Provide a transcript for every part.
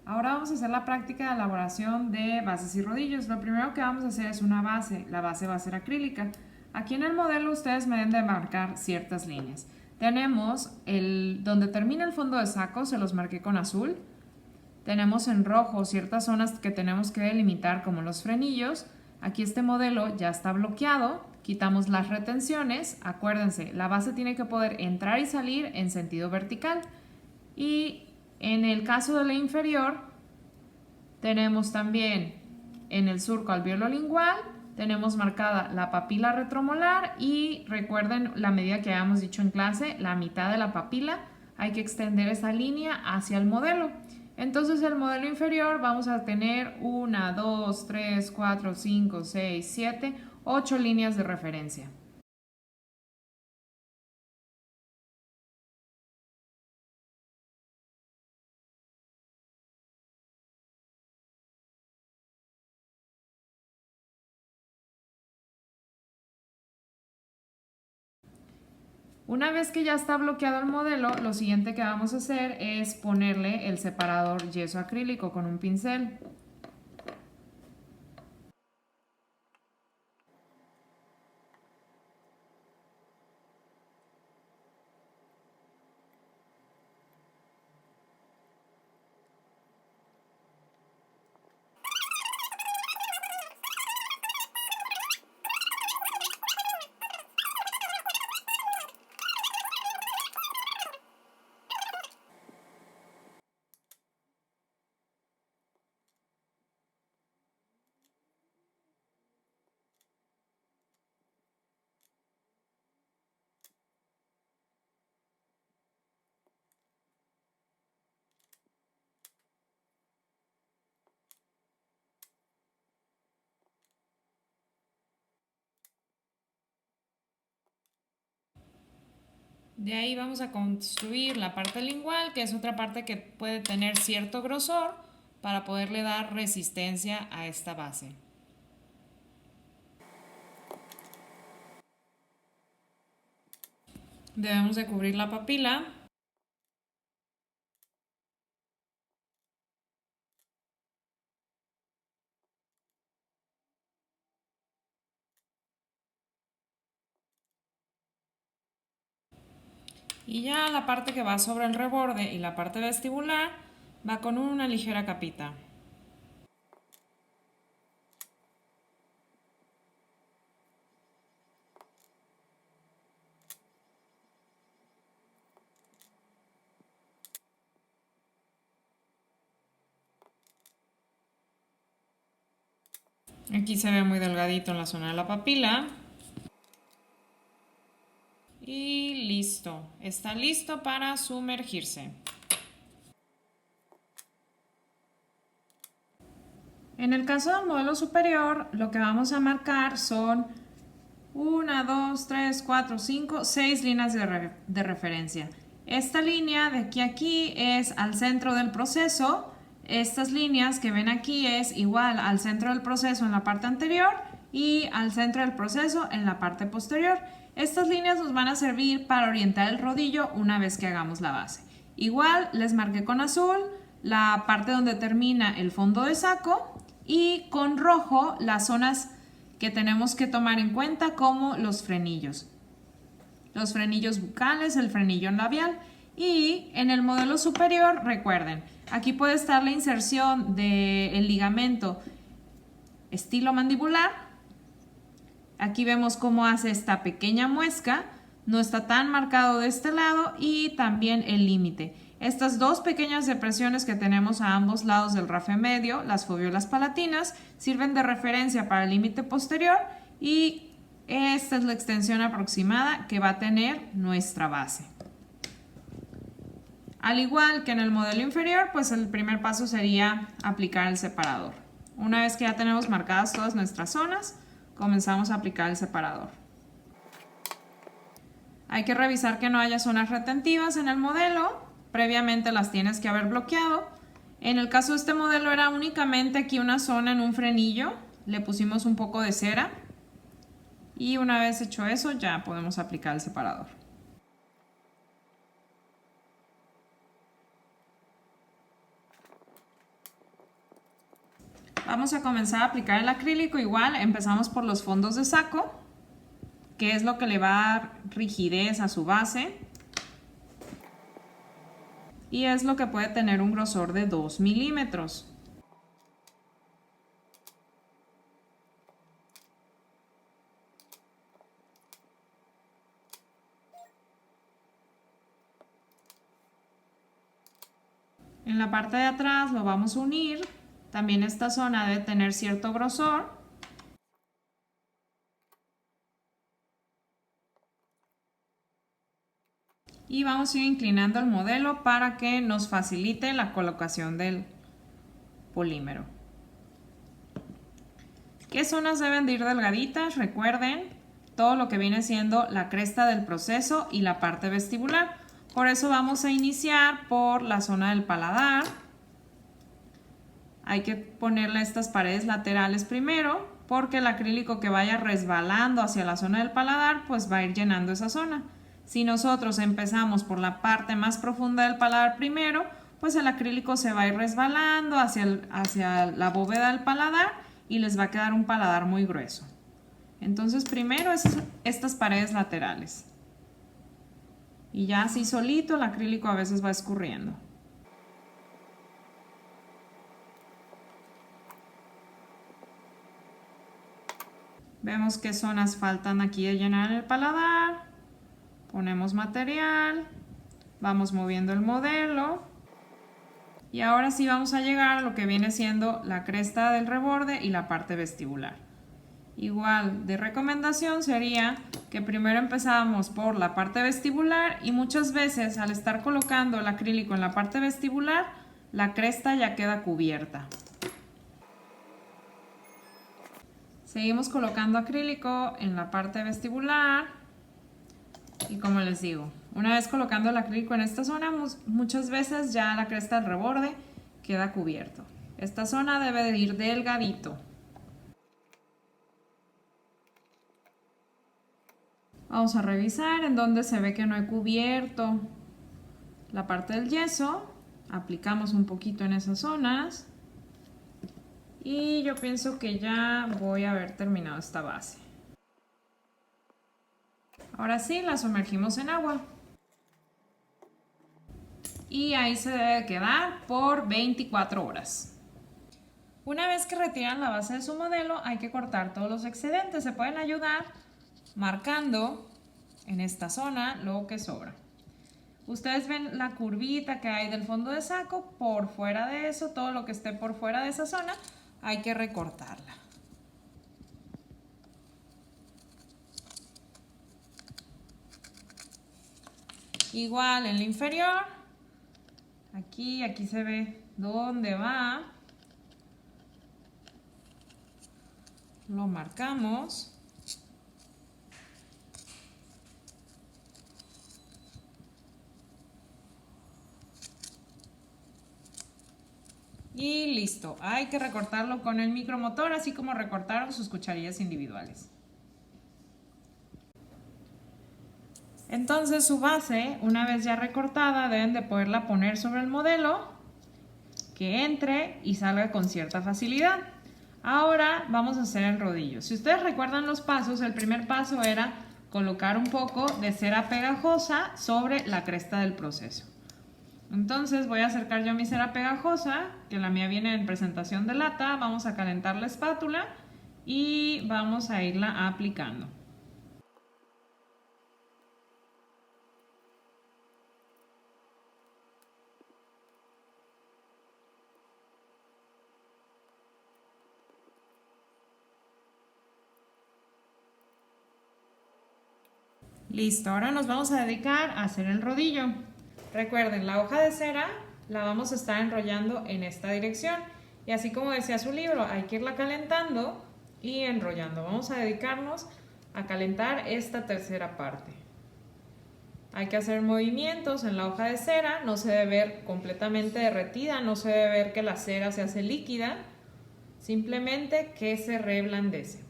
Ahora vamos a hacer la práctica de elaboración de bases y rodillos. Lo primero que vamos a hacer es una base. La base va a ser acrílica. Aquí en el modelo ustedes me deben de marcar ciertas líneas. Tenemos donde termina el fondo de saco, se los marqué con azul. Tenemos en rojo ciertas zonas que tenemos que delimitar como los frenillos. Aquí este modelo ya está bloqueado. Quitamos las retenciones. Acuérdense, la base tiene que poder entrar y salir en sentido vertical. Y en el caso de la inferior, tenemos también en el surco alveolo lingual, tenemos marcada la papila retromolar y recuerden la medida que habíamos dicho en clase, la mitad de la papila, hay que extender esa línea hacia el modelo. Entonces el modelo inferior vamos a tener 1, 2, 3, 4, 5, 6, 7, 8 líneas de referencia. Una vez que ya está bloqueado el modelo, lo siguiente que vamos a hacer es ponerle el separador yeso acrílico con un pincel. De ahí vamos a construir la parte lingual, que es otra parte que puede tener cierto grosor para poderle dar resistencia a esta base. Debemos de cubrir la papila. Y ya la parte que va sobre el reborde y la parte vestibular va con una ligera capita. Aquí se ve muy delgadito en la zona de la papila. Y listo, está listo para sumergirse. En el caso del modelo superior, lo que vamos a marcar son 1, 2, 3, 4, 5, 6 líneas de referencia. Esta línea de aquí a aquí es al centro del proceso. Estas líneas que ven aquí es igual al centro del proceso en la parte anterior y al centro del proceso en la parte posterior. Estas líneas nos van a servir para orientar el rodillo una vez que hagamos la base. Igual les marqué con azul la parte donde termina el fondo de saco y con rojo las zonas que tenemos que tomar en cuenta como los frenillos bucales, el frenillo labial. Y en el modelo superior, recuerden, aquí puede estar la inserción del ligamento estilomandibular. Aquí vemos cómo hace esta pequeña muesca, no está tan marcado de este lado, y también el límite. Estas dos pequeñas depresiones que tenemos a ambos lados del rafe medio, las foviolas palatinas, sirven de referencia para el límite posterior y esta es la extensión aproximada que va a tener nuestra base. Al igual que en el modelo inferior, pues el primer paso sería aplicar el separador. Una vez que ya tenemos marcadas todas nuestras zonas, comenzamos a aplicar el separador. Hay que revisar que no haya zonas retentivas en el modelo. Previamente las tienes que haber bloqueado. En el caso de este modelo era únicamente aquí una zona en un frenillo. Le pusimos un poco de cera. Y una vez hecho eso, ya podemos aplicar el separador. Vamos a comenzar a aplicar el acrílico. Igual empezamos por los fondos de saco, que es lo que le va a dar rigidez a su base. Y es lo que puede tener un grosor de 2 milímetros. En la parte de atrás lo vamos a unir. También esta zona debe tener cierto grosor. Y vamos a ir inclinando el modelo para que nos facilite la colocación del polímero. ¿Qué zonas deben de ir delgaditas? Recuerden todo lo que viene siendo la cresta del proceso y la parte vestibular. Por eso vamos a iniciar por la zona del paladar. Hay que ponerle estas paredes laterales primero, porque el acrílico que vaya resbalando hacia la zona del paladar, pues va a ir llenando esa zona. Si nosotros empezamos por la parte más profunda del paladar primero, pues el acrílico se va a ir resbalando hacia la bóveda del paladar y les va a quedar un paladar muy grueso. Entonces primero estas paredes laterales. Y ya así solito el acrílico a veces va escurriendo. Vemos qué zonas faltan aquí de llenar el paladar. Ponemos material, vamos moviendo el modelo y ahora sí vamos a llegar a lo que viene siendo la cresta del reborde y la parte vestibular. Igual de recomendación sería que primero empezamos por la parte vestibular y muchas veces al estar colocando el acrílico en la parte vestibular, la cresta ya queda cubierta. Seguimos colocando acrílico en la parte vestibular. Y como les digo, una vez colocando el acrílico en esta zona, muchas veces ya la cresta del reborde queda cubierto. Esta zona debe de ir delgadito. Vamos a revisar en donde se ve que no he cubierto la parte del yeso. Aplicamos un poquito en esas zonas. Y yo pienso que ya voy a haber terminado esta base. Ahora sí, la sumergimos en agua. Y ahí se debe quedar por 24 horas. Una vez que retiran la base de su modelo, hay que cortar todos los excedentes. Se pueden ayudar marcando en esta zona lo que sobra. Ustedes ven la curvita que hay del fondo de saco. Por fuera de eso, todo lo que esté por fuera de esa zona, hay que recortarla. Igual en la inferior, aquí se ve dónde va. Lo marcamos. Y listo. Hay que recortarlo con el micromotor, así como recortaron sus cucharillas individuales. Entonces su base, una vez ya recortada, deben de poderla poner sobre el modelo, que entre y salga con cierta facilidad. Ahora vamos a hacer el rodillo. Si ustedes recuerdan los pasos, el primer paso era colocar un poco de cera pegajosa sobre la cresta del proceso. Entonces voy a acercar yo mi cera pegajosa, que la mía viene en presentación de lata. Vamos a calentar la espátula y vamos a irla aplicando. Listo, ahora nos vamos a dedicar a hacer el rodillo. Recuerden, la hoja de cera la vamos a estar enrollando en esta dirección. Y así como decía su libro, hay que irla calentando y enrollando. Vamos a dedicarnos a calentar esta tercera parte. Hay que hacer movimientos en la hoja de cera, no se debe ver completamente derretida, no se debe ver que la cera se hace líquida, simplemente que se reblandece.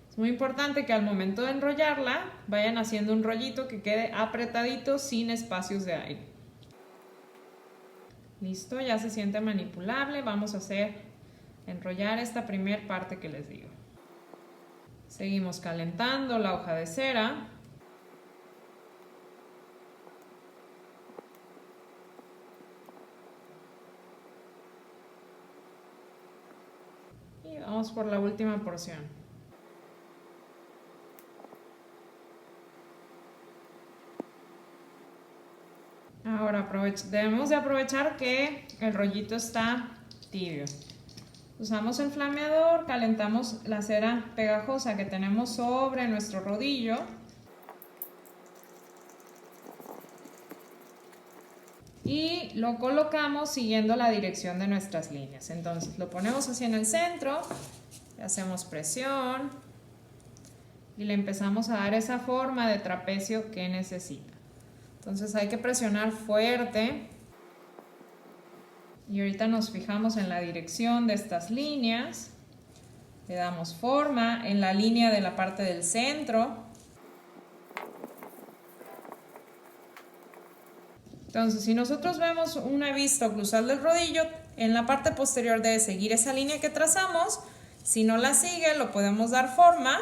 Es muy importante que al momento de enrollarla vayan haciendo un rollito que quede apretadito sin espacios de aire. Listo, ya se siente manipulable. Vamos a hacer enrollar esta primer parte que les digo. Seguimos calentando la hoja de cera. Y vamos por la última porción. Ahora debemos de aprovechar que el rollito está tibio. Usamos el flameador, calentamos la cera pegajosa que tenemos sobre nuestro rodillo. Y lo colocamos siguiendo la dirección de nuestras líneas. Entonces lo ponemos así en el centro, le hacemos presión y le empezamos a dar esa forma de trapecio que necesita. Entonces hay que presionar fuerte. Y ahorita nos fijamos en la dirección de estas líneas. Le damos forma en la línea de la parte del centro. Entonces, si nosotros vemos una vista oclusal del rodillo, en la parte posterior debe seguir esa línea que trazamos. Si no la sigue, lo podemos dar forma,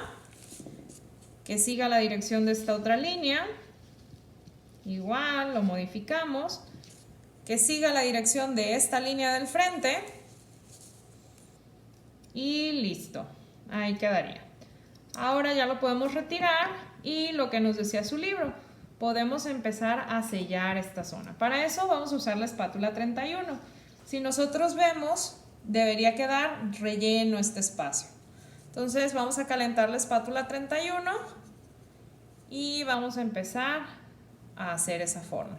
que siga la dirección de esta otra línea. Igual, lo modificamos, que siga la dirección de esta línea del frente. Y listo, ahí quedaría. Ahora ya lo podemos retirar y lo que nos decía su libro, podemos empezar a sellar esta zona. Para eso vamos a usar la espátula 31. Si nosotros vemos, debería quedar relleno este espacio. Entonces vamos a calentar la espátula 31 y vamos a empezar a hacer esa forma.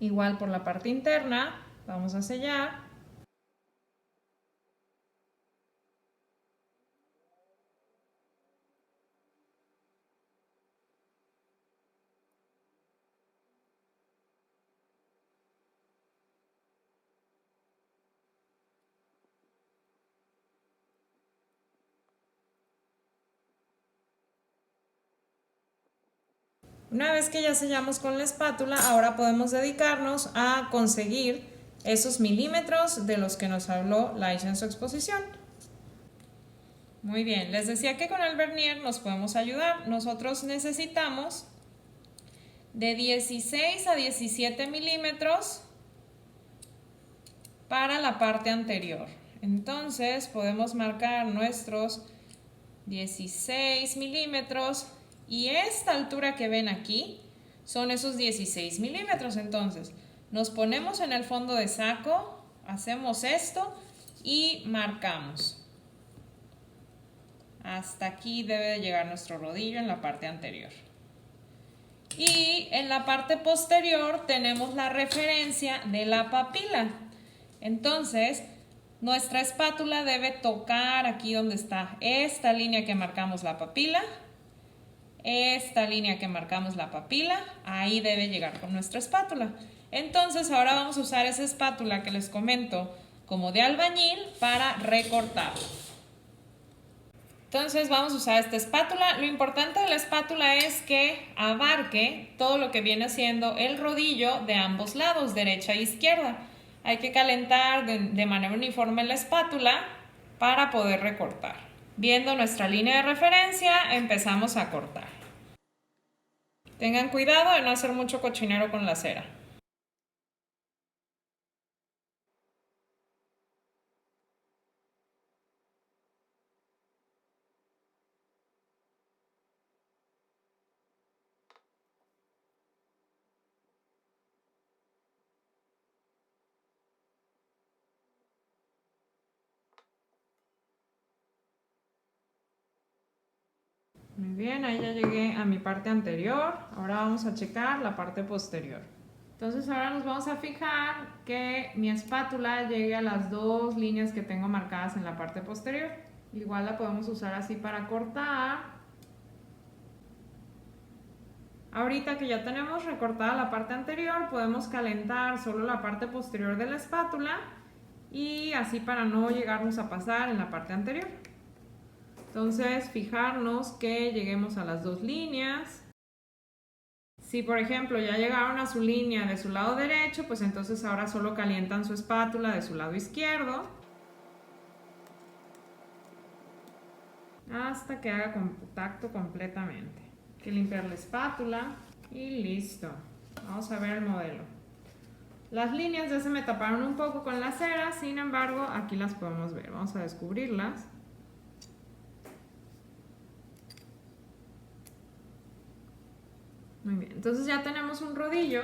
Igual por la parte interna, vamos a sellar. Una vez que ya sellamos con la espátula, ahora podemos dedicarnos a conseguir esos milímetros de los que nos habló Laisha en su exposición. Muy bien, les decía que con el vernier nos podemos ayudar. Nosotros necesitamos de 16 a 17 milímetros para la parte anterior. Entonces podemos marcar nuestros 16 milímetros y esta altura que ven aquí son esos 16 milímetros. Entonces nos ponemos en el fondo de saco, hacemos esto y marcamos. Hasta aquí debe de llegar nuestro rodillo en la parte anterior. Y en la parte posterior tenemos la referencia de la papila. Entonces, nuestra espátula debe tocar aquí donde está esta línea que marcamos la papila. Esta línea que marcamos la papila, ahí debe llegar con nuestra espátula. Entonces, ahora vamos a usar esa espátula que les comento como de albañil para recortar. Entonces vamos a usar esta espátula. Lo importante de la espátula es que abarque todo lo que viene siendo el rodillo de ambos lados, derecha e izquierda. Hay que calentar de manera uniforme la espátula para poder recortar. Viendo nuestra línea de referencia, empezamos a cortar. Tengan cuidado de no hacer mucho cochinero con la cera. Muy bien, ahí ya llegué a mi parte anterior. Ahora vamos a checar la parte posterior. Entonces ahora nos vamos a fijar que mi espátula llegue a las dos líneas que tengo marcadas en la parte posterior. Igual la podemos usar así para cortar. Ahorita que ya tenemos recortada la parte anterior, podemos calentar solo la parte posterior de la espátula y así para no llegarnos a pasar en la parte anterior. Entonces, fijarnos que lleguemos a las dos líneas. Si por ejemplo ya llegaron a su línea de su lado derecho, pues entonces ahora solo calientan su espátula de su lado izquierdo hasta que haga contacto completamente. Hay que limpiar la espátula y listo. Vamos a ver el modelo. Las líneas ya se me taparon un poco con la cera, sin embargo aquí las podemos ver. Vamos a descubrirlas. Muy bien, entonces ya tenemos un rodillo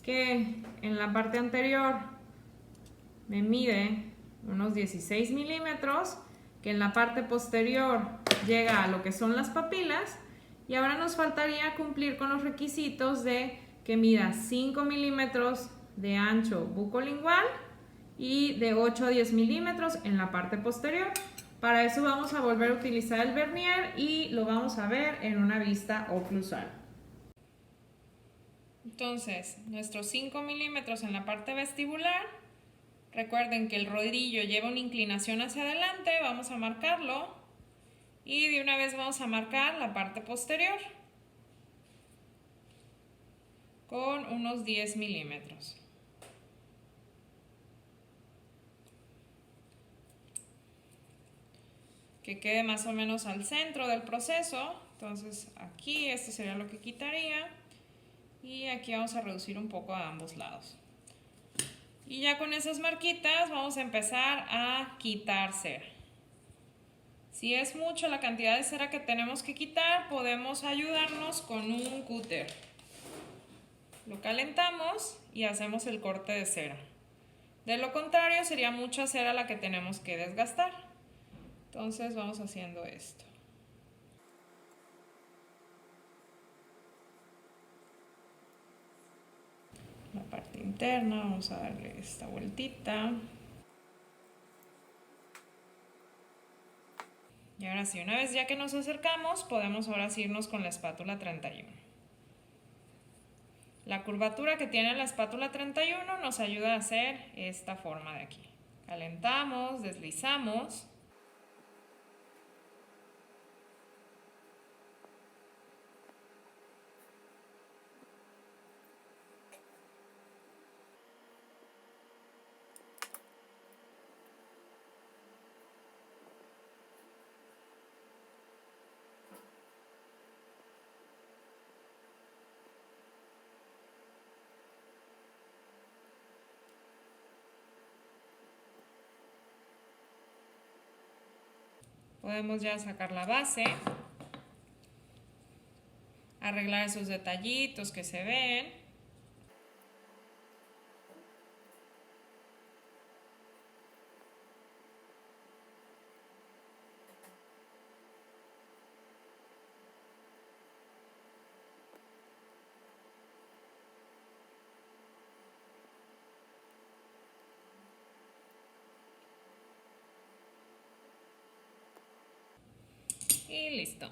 que en la parte anterior me mide unos 16 milímetros, que en la parte posterior llega a lo que son las papilas, y ahora nos faltaría cumplir con los requisitos de que mida 5 milímetros de ancho bucolingual y de 8 a 10 milímetros en la parte posterior. Para eso vamos a volver a utilizar el vernier y lo vamos a ver en una vista oclusal. Entonces, nuestros 5 milímetros en la parte vestibular, recuerden que el rodillo lleva una inclinación hacia adelante, vamos a marcarlo y de una vez vamos a marcar la parte posterior con unos 10 milímetros. Que quede más o menos al centro del proceso. Entonces aquí esto sería lo que quitaría y aquí vamos a reducir un poco a ambos lados. Y ya con esas marquitas vamos a empezar a quitar cera. Si es mucho la cantidad de cera que tenemos que quitar, podemos ayudarnos con un cúter. Lo calentamos y hacemos el corte de cera. De lo contrario, sería mucha cera la que tenemos que desgastar. Entonces vamos haciendo esto. La parte interna, vamos a darle esta vueltita. Y ahora sí, una vez ya que nos acercamos, podemos ahora sí irnos con la espátula 31. La curvatura que tiene la espátula 31 nos ayuda a hacer esta forma de aquí. Calentamos, deslizamos. Podemos ya sacar la base, arreglar esos detallitos que se ven. Y listo.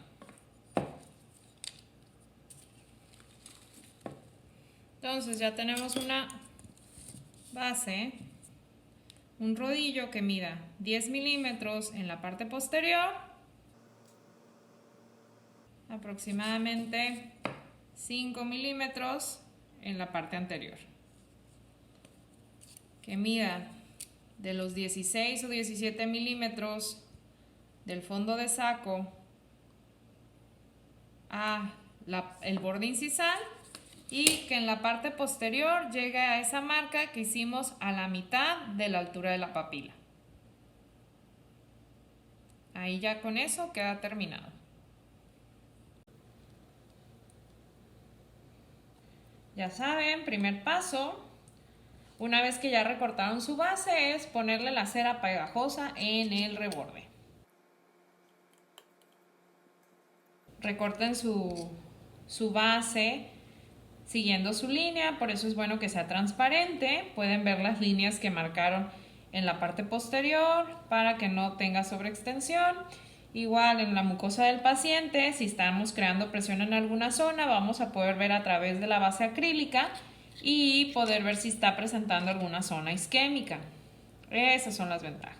Entonces ya tenemos una base, un rodillo que mida 10 milímetros en la parte posterior, aproximadamente 5 milímetros en la parte anterior, que mida de los 16 o 17 milímetros del fondo de saco a el borde incisal y que en la parte posterior llegue a esa marca que hicimos a la mitad de la altura de la papila. Ahí ya con eso queda terminado. Ya saben, primer paso, una vez que ya recortaron su base, es ponerle la cera pegajosa en el reborde. recorten su base siguiendo su línea, por eso es bueno que sea transparente. Pueden ver las líneas que marcaron en la parte posterior para que no tenga sobreextensión. Igual en la mucosa del paciente, si estamos creando presión en alguna zona, vamos a poder ver a través de la base acrílica y poder ver si está presentando alguna zona isquémica. Esas son las ventajas.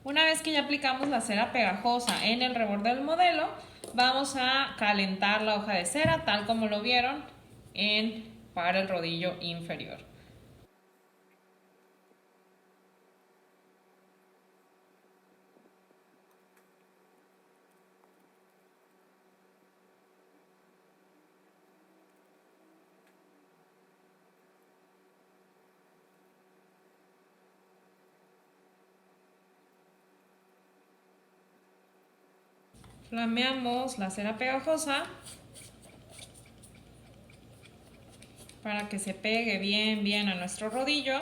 Una vez que ya aplicamos la cera pegajosa en el reborde del modelo, vamos a calentar la hoja de cera tal como lo vieron para el rodillo inferior. Flameamos la cera pegajosa para que se pegue bien a nuestro rodillo.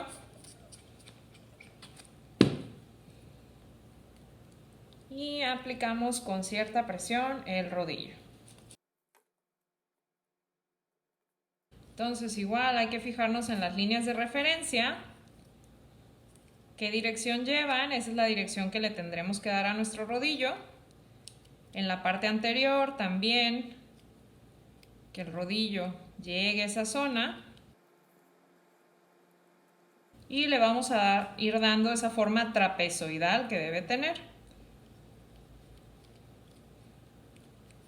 Y aplicamos con cierta presión el rodillo. Entonces igual hay que fijarnos en las líneas de referencia. ¿Qué dirección llevan? Esa es la dirección que le tendremos que dar a nuestro rodillo. En la parte anterior también, que el rodillo llegue a esa zona. Y le vamos a ir dando esa forma trapezoidal que debe tener.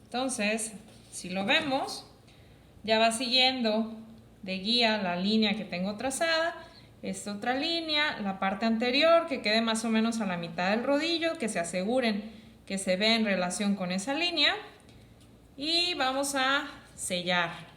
Entonces, si lo vemos, ya va siguiendo de guía la línea que tengo trazada. Esta otra línea, la parte anterior, que quede más o menos a la mitad del rodillo, que se aseguren que se ve en relación con esa línea. Y vamos a sellar.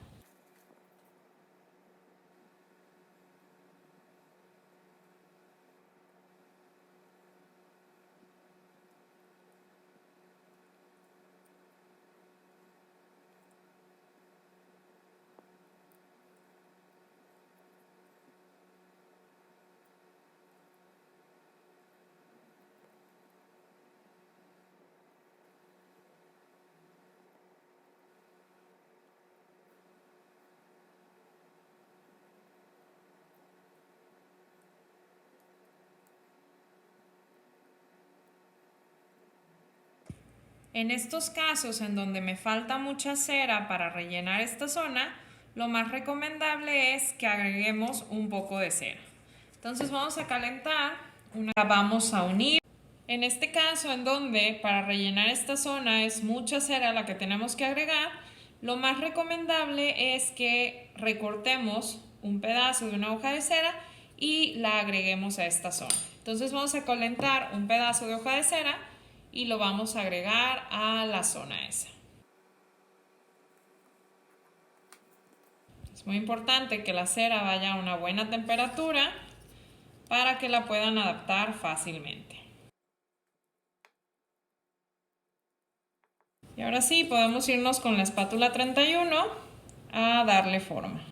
En estos casos en donde me falta mucha cera para rellenar esta zona, lo más recomendable es que agreguemos un poco de cera. Entonces vamos a calentar, vamos a unir. En este caso en donde para rellenar esta zona es mucha cera la que tenemos que agregar, lo más recomendable es que recortemos un pedazo de una hoja de cera y la agreguemos a esta zona. Entonces vamos a calentar un pedazo de hoja de cera y lo vamos a agregar a la zona esa. Es muy importante que la cera vaya a una buena temperatura para que la puedan adaptar fácilmente. Y ahora sí, podemos irnos con la espátula 31 a darle forma.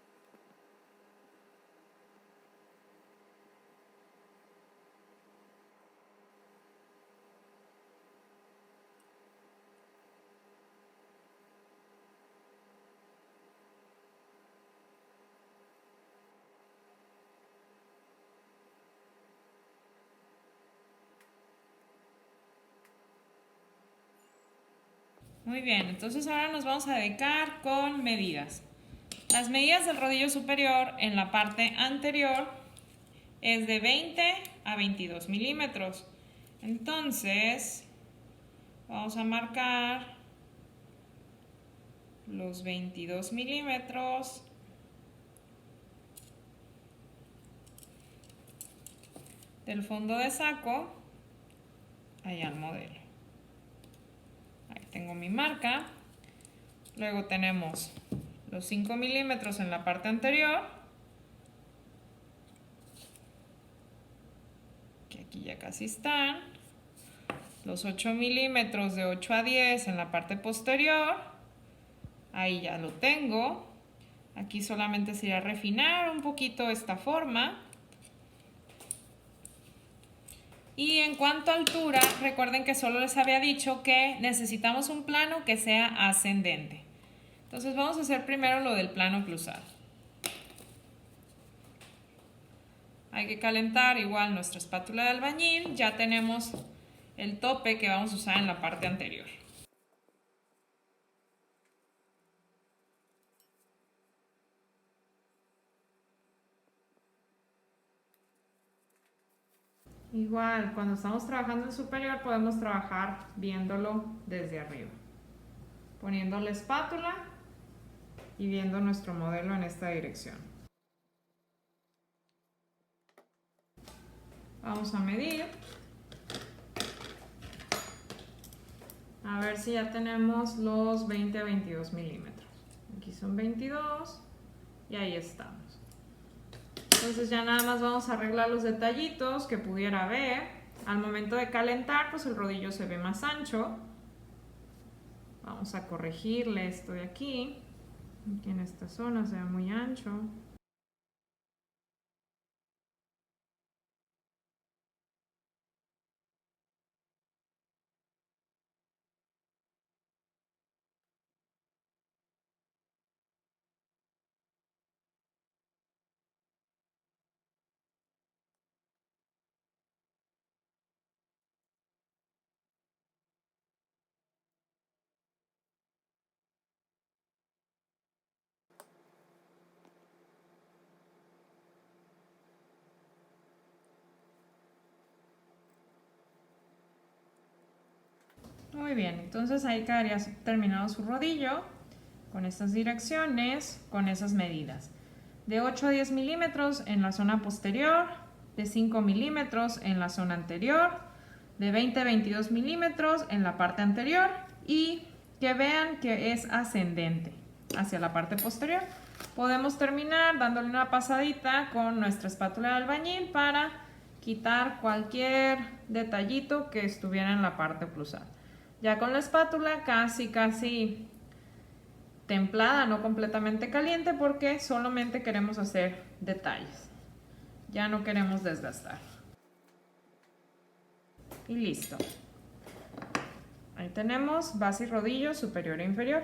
Muy bien, entonces ahora nos vamos a dedicar con medidas. Las medidas del rodillo superior en la parte anterior es de 20 a 22 milímetros. Entonces, vamos a marcar los 22 milímetros del fondo de saco allá al modelo. Ahí tengo mi marca. Luego tenemos los 5 milímetros en la parte anterior, que aquí ya casi están. Los 8 milímetros de 8 a 10 en la parte posterior, ahí ya lo tengo. Aquí solamente sería refinar un poquito esta forma. Y en cuanto a altura, recuerden que solo les había dicho que necesitamos un plano que sea ascendente. Entonces vamos a hacer primero lo del plano cruzado. Hay que calentar igual nuestra espátula de albañil. Ya tenemos el tope que vamos a usar en la parte anterior. Igual, cuando estamos trabajando en superior podemos trabajar viéndolo desde arriba. Poniendo la espátula y viendo nuestro modelo en esta dirección. Vamos a medir. A ver si ya tenemos los 20 a 22 milímetros. Aquí son 22 y ahí estamos. Entonces ya nada más vamos a arreglar los detallitos que pudiera haber. Al momento de calentar, pues el rodillo se ve más ancho. Vamos a corregirle esto de aquí. Aquí en esta zona se ve muy ancho. Muy bien, entonces ahí quedaría terminado su rodillo con estas direcciones, con esas medidas. De 8 a 10 milímetros en la zona posterior, de 5 milímetros en la zona anterior, de 20 a 22 milímetros en la parte anterior y que vean que es ascendente hacia la parte posterior. Podemos terminar dándole una pasadita con nuestra espátula de albañil para quitar cualquier detallito que estuviera en la parte oclusal. Ya con la espátula casi templada, no completamente caliente, porque solamente queremos hacer detalles. Ya no queremos desgastar. Y listo. Ahí tenemos base y rodillo superior e inferior.